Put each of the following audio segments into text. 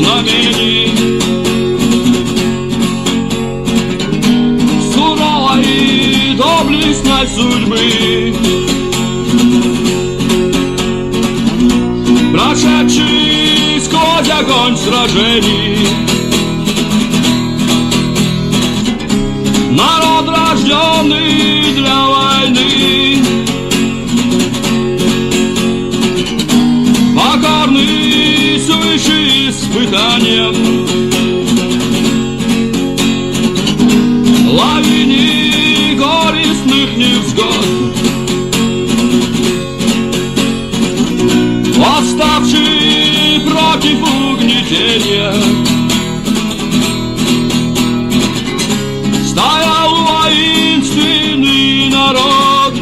знамений. Суровой доблестной судьбы, прошедший сквозь огонь сражений, народ, рожденный для войны, покорный свыше испытаниям, лавине горестных невзгод, восставший против угнетения, стоял воинственный народ,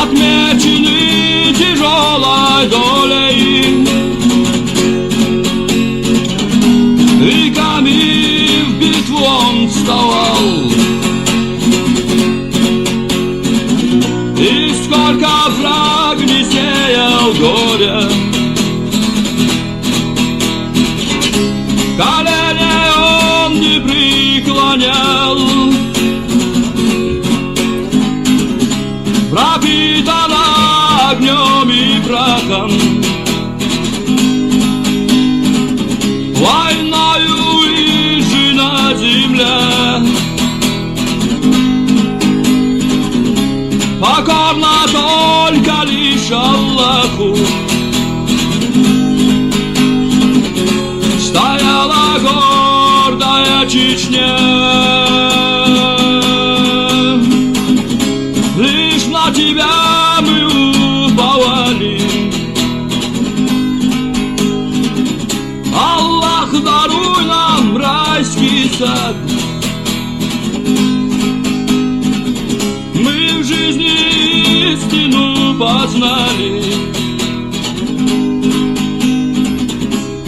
отмеченный тяжелой долей, веками в битву он вставал. И сколько враг не сеял горя, колени он не преклонял, пропитана огнем и прахом, войною изжжена земля, покорна только лишь Аллаху. Стояла гордая Чечня, лишь на тебя мы уповали. Аллах, даруй нам райский сад, мы в жизни истину познали.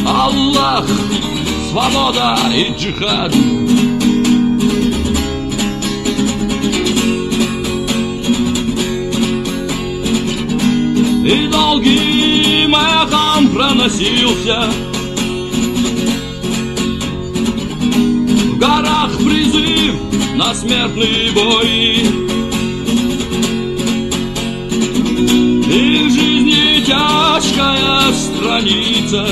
Аллах, свобода и джихад. И долгим эхом проносился в горах призыв на смертный бой. И в жизни тяжкая страница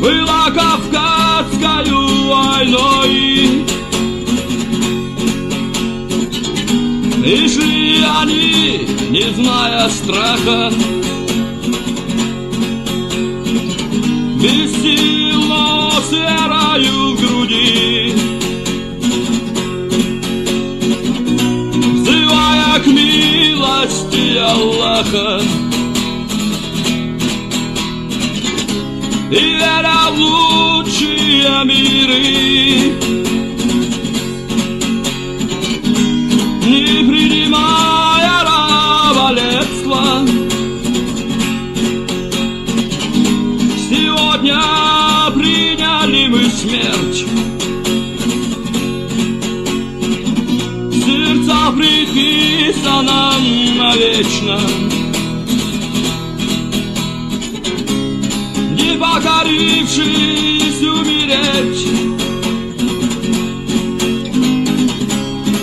была Кавказскою войной. И шли они, не зная страха, без сил, но с верою в груди, взывая к милости Аллаха и веря в лучшие миры, не принимая раболепства. Сегодня приняли мы смерть, в сердца предписано навечно. Не покорившись умереть,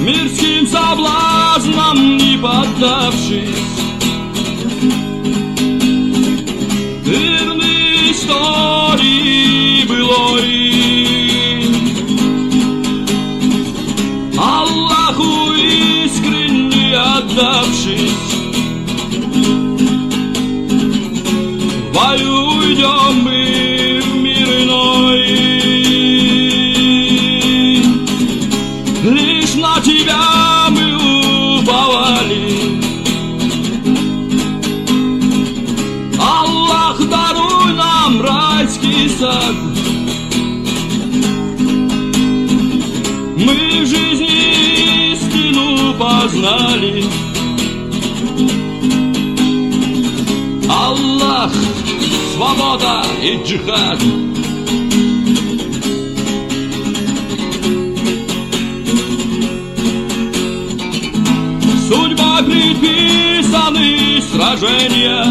мирским соблазнам не поддавшись, верны истории былой, Аллаху искренне отдавшись, в бою уйдем мы в мир иной. Лишь на тебя мы уповали. Аллах, даруй нам райский сад, мы в жизни истину познали. Аллах, свобода и джихад. Судьба предписана страны сражения.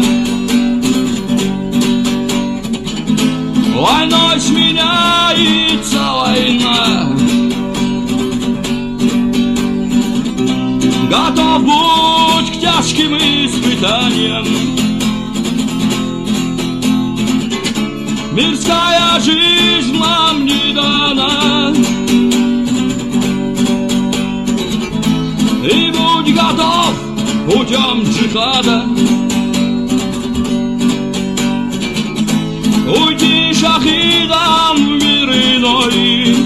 Войной сменяется война. Готов будь к тяжким испытаниям. Мирская жизнь нам не дана. И будь готов путем джихада уйти шахидам в мир иной.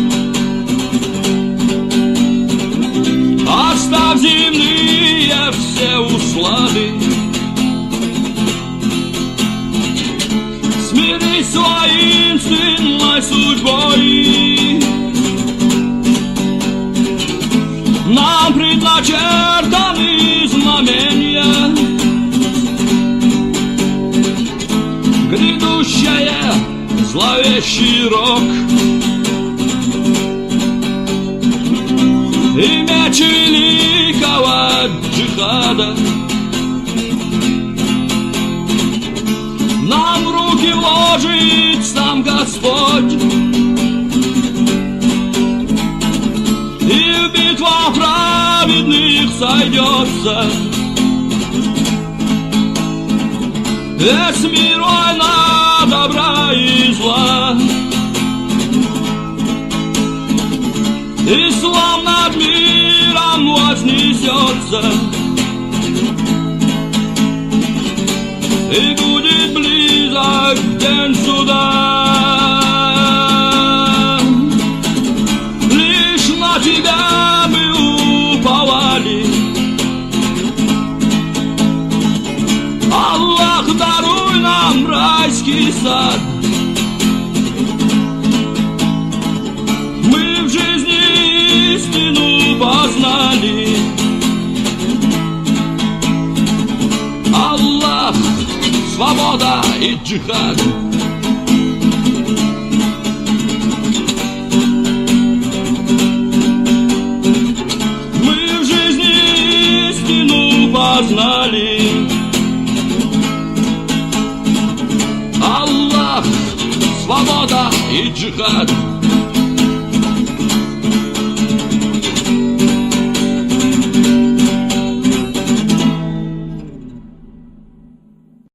Оставь земные все услады, смирись с воинственной судьбой. Нам предначертаны знамения, грядущее зловещий рок. И меч великого джихада нам в руки вложит сам Господь. И в битвах праведных сойдется весь мир, война добра и зла. Ислам над миром вознесется, и будет близок день суда. Лишь на тебя мы уповали, Аллах, даруй нам райский сад. Мы в жизни истину познали. Аллах, свобода и джихад. Мы в жизни истину познали. Аллах, свобода и джихад.